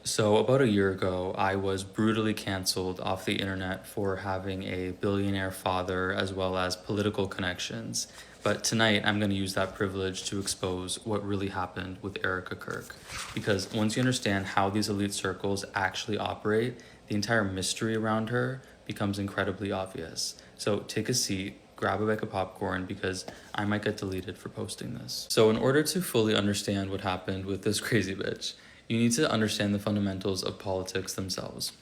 So, about a year ago, I was brutally canceled off the internet for having a billionaire father as well as political connections. But tonight, I'm going to use that privilege to expose what really happened with Erica Kirk. Because once you understand how these elite circles actually operate, the entire mystery around her becomes incredibly obvious. So, take a seat, grab a bag of popcorn because I might get deleted for posting this. So, in order to fully understand what happened with this crazy bitch, you need to understand the fundamentals of politics themselves.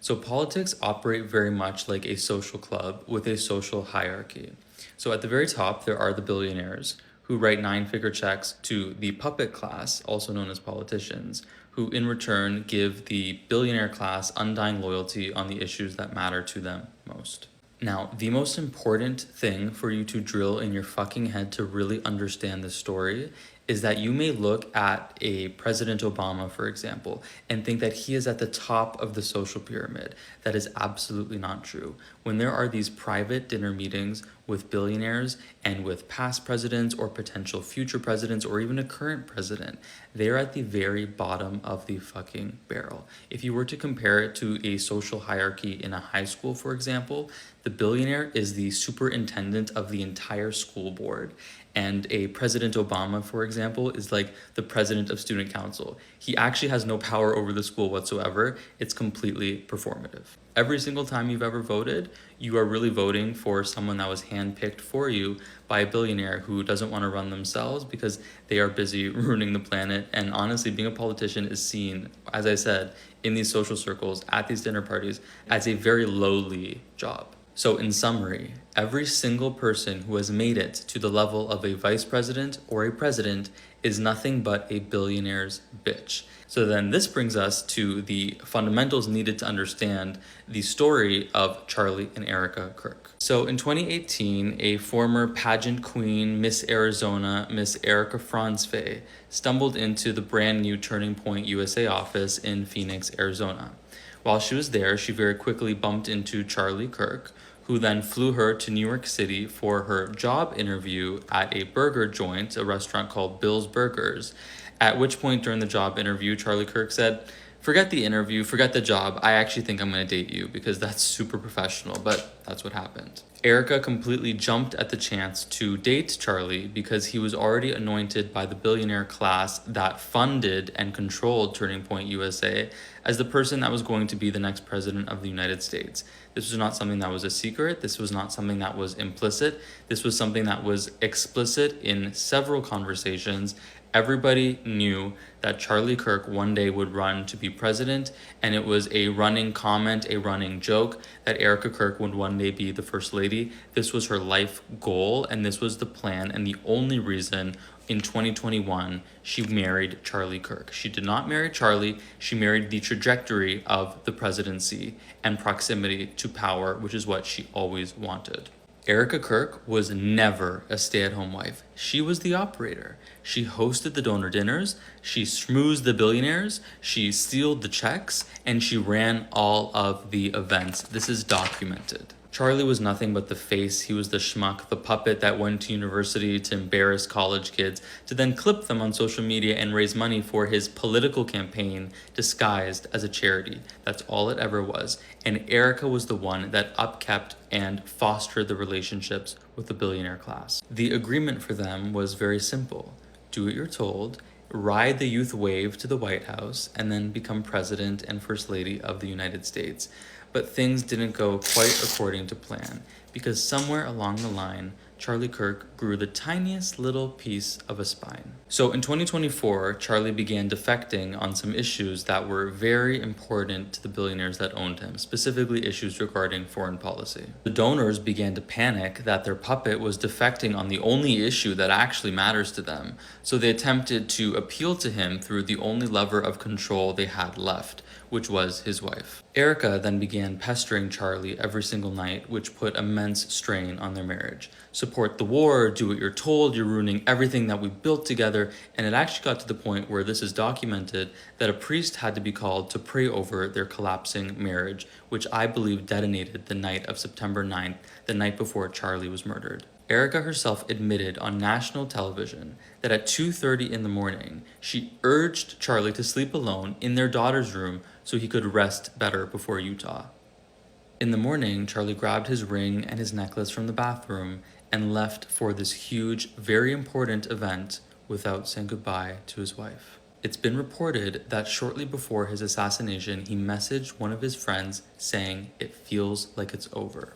So, politics operate very much like a social club with a social hierarchy. So, at the very top, there are the billionaires who write nine-figure checks to the puppet class, also known as politicians, who in return give the billionaire class undying loyalty on the issues that matter to them most. Now, the most important thing for you to drill in your fucking head to really understand this story is that you may look at a President Obama, for example, and think that he is at the top of the social pyramid. That is absolutely not true. When there are these private dinner meetings with billionaires and with past presidents or potential future presidents or even a current president, they're at the very bottom of the fucking barrel. If you were to compare it to a social hierarchy in a high school, for example, the billionaire is the superintendent of the entire school board. And a President Obama, for example, is like the president of student council. He actually has no power over the school whatsoever. It's completely performative. Every single time you've ever voted, you are really voting for someone that was handpicked for you by a billionaire who doesn't want to run themselves because they are busy ruining the planet. And honestly, being a politician is seen, as I said, in these social circles, at these dinner parties, as a very lowly job. So, in summary, every single person who has made it to the level of a vice president or a president is nothing but a billionaire's bitch. So then this brings us to the fundamentals needed to understand the story of Charlie and Erica Kirk. So in 2018, a former pageant queen, Miss Arizona, Miss Erica Franzfey, stumbled into the brand new Turning Point USA office in Phoenix, Arizona. While she was there, she very quickly bumped into Charlie Kirk, who then flew her to New York City for her job interview at a burger joint, a restaurant called Bill's Burgers. At which point during the job interview, Charlie Kirk said, "Forget the interview, forget the job. I actually think I'm going to date you," because that's super professional, but that's what happened. Erica completely jumped at the chance to date Charlie because he was already anointed by the billionaire class that funded and controlled Turning Point USA as the person that was going to be the next president of the United States. This was not something that was a secret. This was not something that was implicit. This was something that was explicit in several conversations. Everybody knew that Charlie Kirk one day would run to be president, and it was a running comment, a running joke that Erica Kirk would one day be the first lady. This was her life goal, and this was the plan, and the only reason in 2021 she married Charlie Kirk. She did not marry Charlie, she married the trajectory of the presidency and proximity to power, which is what she always wanted. Erica Kirk was never a stay-at-home wife. She was the operator. She hosted the donor dinners, she schmoozed the billionaires, she sealed the checks, and she ran all of the events. This is documented. Charlie was nothing but the face. He was the schmuck, the puppet that went to university to embarrass college kids, to then clip them on social media and raise money for his political campaign disguised as a charity. That's all it ever was. And Erica was the one that upkept and fostered the relationships with the billionaire class. The agreement for them was very simple. Do what you're told, ride the youth wave to the White House, and then become president and first lady of the United States. But things didn't go quite according to plan, because somewhere along the line, Charlie Kirk grew the tiniest little piece of a spine. So in 2024, Charlie began defecting on some issues that were very important to the billionaires that owned him, specifically issues regarding foreign policy. The donors began to panic that their puppet was defecting on the only issue that actually matters to them, so they attempted to appeal to him through the only lever of control they had left, which was his wife. Erica then began pestering Charlie every single night, which put immense strain on their marriage. Support the war, do what you're told, you're ruining everything that we built together, and it actually got to the point where this is documented that a priest had to be called to pray over their collapsing marriage, which I believe detonated the night of September 9th, the night before Charlie was murdered. Erica herself admitted on national television that at 2:30 in the morning, she urged Charlie to sleep alone in their daughter's room so he could rest better before Utah. In the morning, Charlie grabbed his ring and his necklace from the bathroom and left for this huge, very important event without saying goodbye to his wife. It's been reported that shortly before his assassination, he messaged one of his friends saying, "It feels like it's over."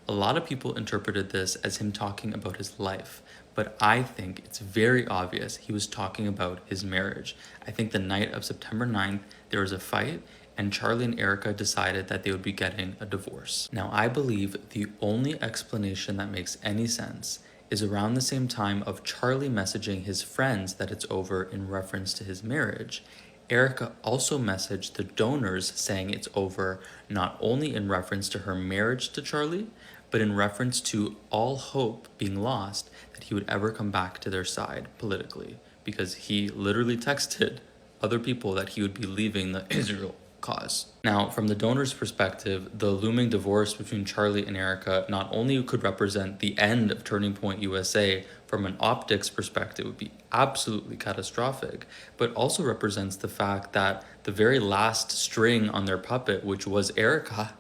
A lot of people interpreted this as him talking about his life, but I think it's very obvious he was talking about his marriage. I think the night of September 9th, there was a fight, and Charlie and Erica decided that they would be getting a divorce. Now, I believe the only explanation that makes any sense is around the same time of Charlie messaging his friends that it's over in reference to his marriage. Erica also messaged the donors saying it's over, not only in reference to her marriage to Charlie, but in reference to all hope being lost that he would ever come back to their side politically, because he literally texted other people that he would be leaving the Israel cause. Now, from the donor's perspective, the looming divorce between Charlie and Erica not only could represent the end of Turning Point USA from an optics perspective, would be absolutely catastrophic, but also represents the fact that the very last string on their puppet, which was Erica,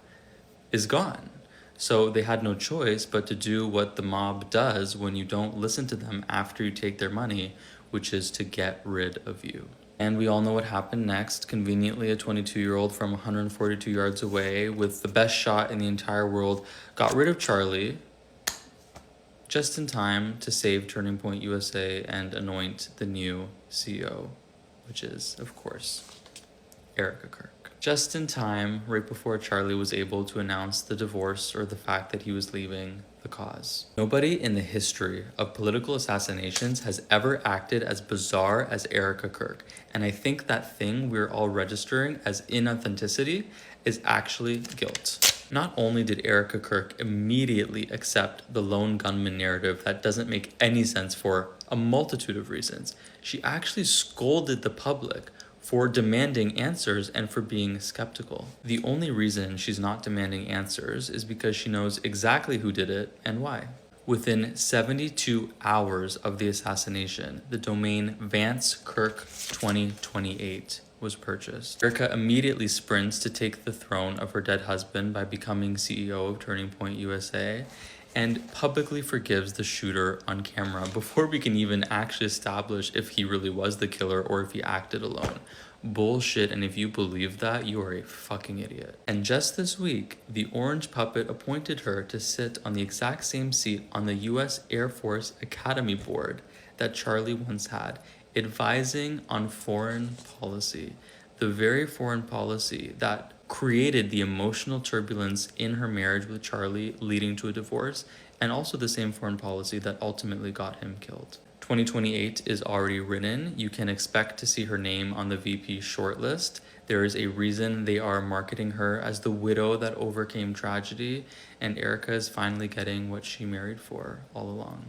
is gone. So they had no choice but to do what the mob does when you don't listen to them after you take their money, which is to get rid of you. And we all know what happened next. Conveniently, a 22-year-old from 142 yards away with the best shot in the entire world got rid of Charlie just in time to save Turning Point USA and anoint the new CEO, which is, of course, Erica Kirk. Just in time, right before Charlie was able to announce the divorce or the fact that he was leaving the cause. Nobody in the history of political assassinations has ever acted as bizarre as Erica Kirk. And I think that thing we're all registering as inauthenticity is actually guilt. Not only did Erica Kirk immediately accept the lone gunman narrative that doesn't make any sense for a multitude of reasons, she actually scolded the public for demanding answers and for being skeptical. The only reason she's not demanding answers is because she knows exactly who did it and why. Within 72 hours of the assassination, the domain Vance Kirk 2028 was purchased. Erica immediately sprints to take the throne of her dead husband by becoming CEO of Turning Point USA, and publicly forgives the shooter on camera before we can even actually establish if he really was the killer or if he acted alone. Bullshit, and if you believe that, you are a fucking idiot. And just this week, the orange puppet appointed her to sit on the exact same seat on the US Air Force Academy Board that Charlie once had, advising on foreign policy. The very foreign policy that created the emotional turbulence in her marriage with Charlie, leading to a divorce, and also the same foreign policy that ultimately got him killed. 2028 is already written. You can expect to see her name on the VP shortlist. There is a reason they are marketing her as the widow that overcame tragedy, and Erica is finally getting what she married for all along.